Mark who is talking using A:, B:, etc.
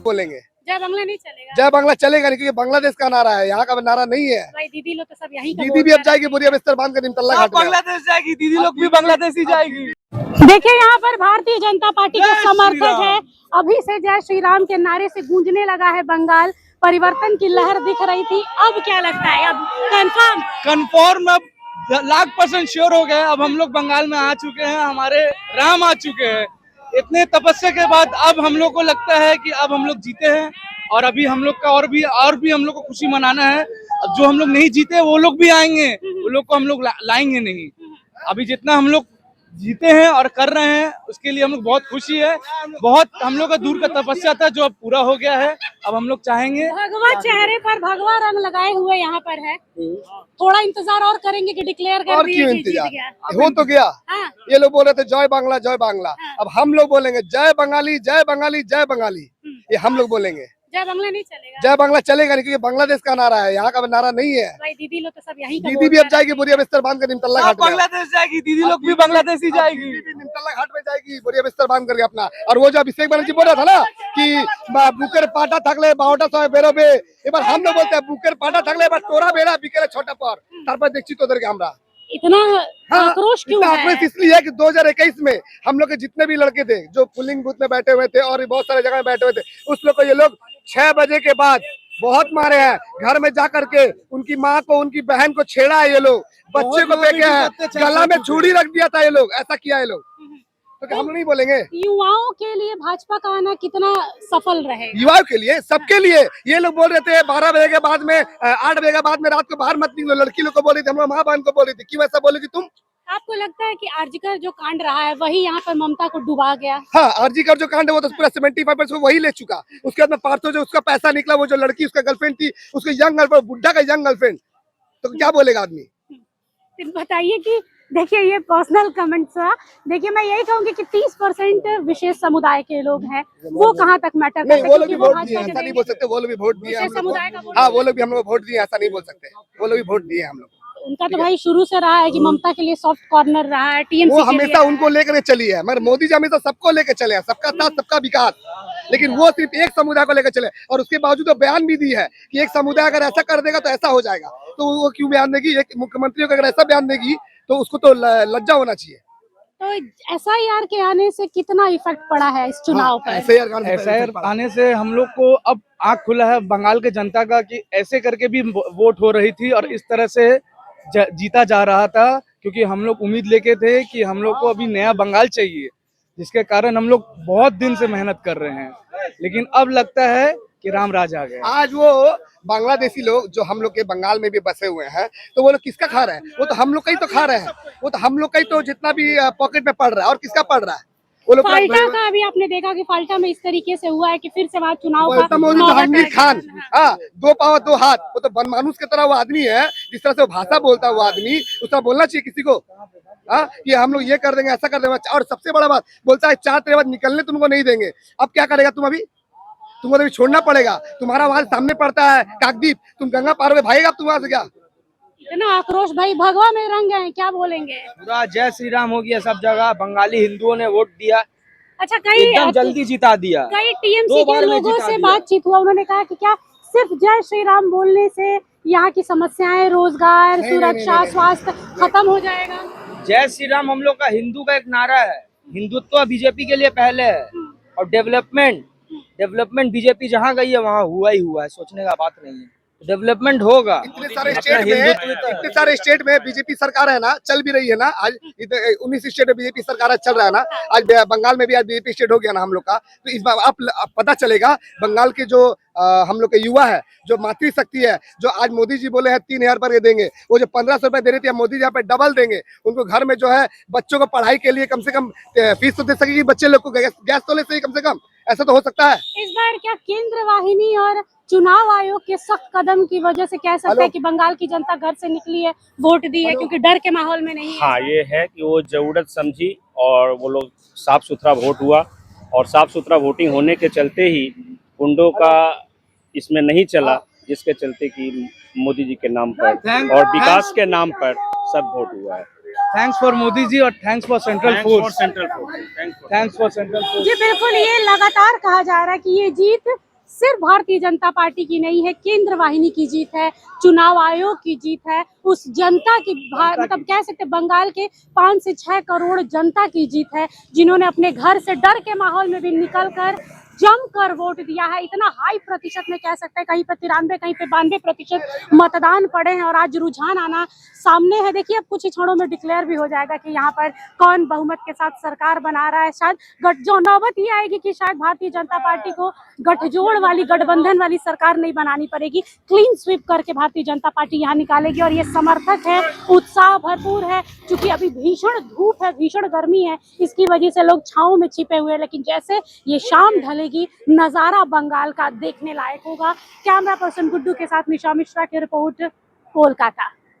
A: बोलेंगे।
B: जय बांग्ला नहीं चलेगा?
A: जय बांग्ला चलेगा नहीं, क्योंकि बांग्लादेश का नारा है, यहाँ का नारा नहीं है।
B: भाई दीदी लोग तो सब यही का
A: दीदी भी अब जाएगी बोरिया बिस्तर बांध कर निमतल्ला घाट में।
C: बांग्लादेश जाएगी, दीदी लोग भी बांग्लादेश ही जाएगी।
B: देखिए यहाँ पर भारतीय जनता पार्टी के समर्थक है, अभी से जय श्री राम के नारे से गूंजने लगा है बंगाल। परिवर्तन की लहर दिख रही थी, अब क्या लगता है, अब
C: कंफर्म अब 1,00,000% श्योर हो गए। अब हम लोग बंगाल में आ चुके हैं, हमारे राम आ चुके हैं। इतने तपस्या के बाद अब हम लोग को लगता है कि अब हम लोग जीते हैं, और अभी हम लोग का और भी हम लोग को खुशी मनाना है। जो हम लोग नहीं जीते वो लोग भी आएंगे, वो लोग को हम लोग लाएंगे नहीं। अभी जितना हम लोग जीते हैं और कर रहे हैं उसके लिए हम लोग बहुत खुशी है। बहुत हम लोग का दूर का तपस्या था जो अब पूरा हो गया है। अब हम लोग चाहेंगे,
B: भगवा चेहरे पर भगवा रंग लगाए हुए यहाँ पर है, थोड़ा इंतजार और करेंगे कि डिक्लेयर कर दिए कि जीत गया।
A: हो तो गया।
B: हाँ।
A: ये लोग बोल रहे थे जय बांग्ला जय बांग्ला, अब हम लोग बोलेंगे जय बंगाली जय बंगाली जय बंगाली। ये हम लोग बोलेंगे।
B: जय बांग्ला नहीं चलेगा?
A: जय बांग्ला चलेगा नहीं, क्योंकि बांग्लादेश का नारा है, यहाँ का नारा नहीं है।
B: भाई दीदी लोग तो सब यही का
A: दीदी भी अब जाएगी बोरिया बिस्तर बांध कर निमतल्ला घाट में।
C: बांग्लादेश जाएगी, दीदी लोग भी बांग्लादेश ही जाएगी।
A: निमतल्ला घाट में जाएगी बोरिया बिस्तर बांध करके अपना। और वो जो अभिषेक बनर्जी बोल रहा था ना कि बुकर पाटा थकले 12টা समय बेरोबे, এবার हम लोग बोलते हैं बुकर पाटा थकले এবার তোরা বেরা বিকেলে 6টা পর, তারপর দেখছি তোদেরকে আমরা।
B: इतना आक्रोश क्यों है?
A: आक्रोश इसलिए है कि 2021 में हम लोग के जितने भी लड़के थे जो पोलिंग बूथ में बैठे हुए थे और बहुत सारे जगह में बैठे हुए थे, उस लोग को ये लोग 6 बजे के बाद बहुत मारे हैं। घर में जा करके उनकी माँ को उनकी बहन को छेड़ा है ये लोग, बच्चे को फेंके हैं, गला में छुरी रख दिया था ये लोग, ऐसा किया ये लोग। तो हम नहीं बोलेंगे।
B: युवाओं के लिए भाजपा का आना कितना सफल रहे?
A: युवाओं के लिए, सबके लिए। ये लोग बोल रहे थे 12 बजे के बाद में 8 बजे के बाद में रात को बाहर मत निकलो, लड़की लोग को बोल रही थी, हम लोग माँ बहन को बोल रही थी। क्यों ऐसा बोली थी तुम?
B: आपको लगता है कि आरजी का जो कांड रहा है वही यहाँ पर ममता को डुबा गया?
A: हाँ, आरजी का जो कांड है वो तो पूरा 75% वही ले चुका। उसके बाद में पार्थो जो उसका पैसा निकला, वो जो लड़की उसका गर्लफ्रेंड थी, उसके यंग गर्लफ्रेंड, बुढ़ा का यंग गर्लफ्रेंड, तो क्या बोलेगा आदमी?
B: बताइए कि देखिए ये पर्सनल कमेंट्स था। देखिए मैं यही कहूंगी कि 30% विशेष समुदाय के लोग हैं, वो कहाँ तक मैटर करते हैं?
A: वो लोग भी वोट दिए, ऐसा नहीं बोल सकते। वो लोग भी वोट दिए हम लोग को। हाँ, वो लोग भी हम लोग वोट दिए, ऐसा नहीं बोल सकते। वो लोग भी वोट दिए हम लोग।
B: उनका तो भाई शुरू से रहा है कि ममता के लिए सॉफ्ट कॉर्नर रहा है, टीएमसी
A: वो हमेशा उनको लेकर चली है, मगर मोदी जी हमेशा सबको लेकर चले हैं, सबका साथ सबका विकास। लेकिन वो सिर्फ एक समुदाय को लेकर चले, और उसके बावजूद बयान भी दी है कि एक समुदाय अगर ऐसा कर देगा तो ऐसा हो जाएगा। तो वो क्यों बयान देगी? एक मुख्यमंत्री को अगर ऐसा बयान देगी तो उसको तो लज्जा होना चाहिए।
B: तो एसआईआर के आने से कितना इफेक्ट पड़ा है इस चुनाव पर?
C: एसआईआर आने से हम लोग को अब आँख खुला है बंगाल के जनता का कि ऐसे करके भी वोट हो रही थी और इस तरह से जीता जा रहा था। क्योंकि हम लोग उम्मीद लेके थे कि हम लोग को अभी नया बंगाल चाहिए, जिसके कारण हम लोग बहुत दिन से मेहनत कर रहे हैं, लेकिन अब लगता है कि राम राज आ गया।
A: आज वो बांग्लादेशी लोग जो हम लोग के बंगाल में भी बसे हुए हैं, तो वो लोग किसका खा रहे हैं? वो तो हम लोग का ही तो खा रहे हैं। वो तो हम लोग का ही तो जितना भी पॉकेट में पड़ रहा है, और किसका पड़ रहा है? वो लोग
B: फाल्टा का अभी आपने देखा कि फाल्टा में इस तरीके से हुआ है कि फिर से वहाँ चुनाव का
A: आमिर खान, हाँ, 2 पाँव 2 हाथ, वो तो बनमानुस की तरह वो आदमी है। जिस तरह से वो भाषा बोलता है वो आदमी, उसका बोलना चाहिए किसी को, हाँ, कि हम लोग ये कर देंगे, ऐसा कर देंगे। और सबसे बड़ा बात बोलता है 4 तेरे बाद निकलने तुमको नहीं देंगे। अब क्या करेगा तुम? अभी तुमको अभी छोड़ना पड़ेगा। तुम्हारा वहां सामने पड़ता है काकद्वीप, तुम गंगा पार में भागेगा तुम वहां से? क्या
B: इतना आक्रोश भाई, भगवा में रंग है, क्या बोलेंगे?
C: पूरा जय श्री राम हो गया सब जगह। बंगाली हिंदुओं ने वोट दिया,
B: अच्छा, कई
C: एकदम जल्दी जिता दिया।
B: कई टीएमसी के लोगों से बातचीत हुआ, उन्होंने कहा कि क्या सिर्फ जय श्री राम बोलने से यहाँ की समस्याएं, रोजगार, सुरक्षा, स्वास्थ्य खत्म हो जाएगा?
C: जय श्री राम हम लोग का हिंदू का एक नारा है। हिंदुत्व बीजेपी के लिए पहले है, और डेवलपमेंट बीजेपी जहाँ गई है वहाँ हुआ ही हुआ है, सोचने का बात नहीं है। डेवलपमेंट होगा।
A: इतने सारे स्टेट में बीजेपी सरकार है ना, चल भी रही है ना। आज 19 स्टेट में बीजेपी सरकार चल रहा है ना। आज बंगाल में भी आज बीजेपी स्टेट हो गया ना हम लोग का। तो इस बार अब पता चलेगा बंगाल के जो हम लोग के युवा है, जो मातृशक्ति है, जो आज मोदी जी बोले हैं 3,000 पर देंगे, वो जो 1500 रुपए दे रही थी, मोदी जी यहाँ पे डबल देंगे। उनको घर में जो है बच्चों को पढ़ाई के लिए कम से कम फीस तो दे सकेगी, बच्चे लोग को गैस तो ले सही कम से कम। ऐसा तो हो सकता है।
B: इस बार क्या केंद्र वाहिनी और चुनाव आयोग के सख्त कदम की वजह से कह सकते हैं कि बंगाल की जनता घर से निकली है, वोट दी है, क्योंकि डर के माहौल में नहीं है?
D: हाँ, ये है कि वो जरूरत समझी और वो लोग साफ सुथरा वोट हुआ, और साफ सुथरा वोटिंग होने के चलते ही गुंडों का इसमें नहीं चला, जिसके चलते कि मोदी जी के नाम पर और विकास के नाम पर सब वोट हुआ है।
C: थैंक्स फॉर मोदी जी और thanks for central force.
D: Thanks for central force.
B: जी बिल्कुल, ये लगातार कहा जा रहा है कि ये जीत सिर्फ भारतीय जनता पार्टी की नहीं है, केंद्र वाहिनी की जीत है, चुनाव आयोग की जीत है, उस जनता की मतलब कह सकते हैं बंगाल के 5 से 6 करोड़ जनता की जीत है, जिन्होंने अपने घर से डर के माहौल में भी निकलकर जमकर वोट दिया है। इतना हाई प्रतिशत में कह सकते हैं, कहीं पे 93, कहीं पे 92% मतदान पड़े हैं और आज रुझान आना सामने है। देखिए अब कुछ ही क्षणों में डिक्लेयर भी हो जाएगा कि यहाँ पर कौन बहुमत के साथ सरकार बना रहा है। शायद जो नौबत ये आएगी कि शायद भारतीय जनता पार्टी को गठजोड़ वाली, गठबंधन वाली सरकार नहीं बनानी पड़ेगी, क्लीन स्वीप करके भारतीय जनता पार्टी यहाँ निकालेगी। और ये समर्थक है, उत्साह भरपूर है, क्योंकि अभी भीषण धूप है, भीषण गर्मी है, इसकी वजह से लोग छांव में छिपे हुए हैं। लेकिन जैसे ये शाम ढलेगी, नजारा बंगाल का देखने लायक होगा। कैमरा पर्सन गुड्डू के साथ निशा मिश्रा की रिपोर्ट, कोलकाता।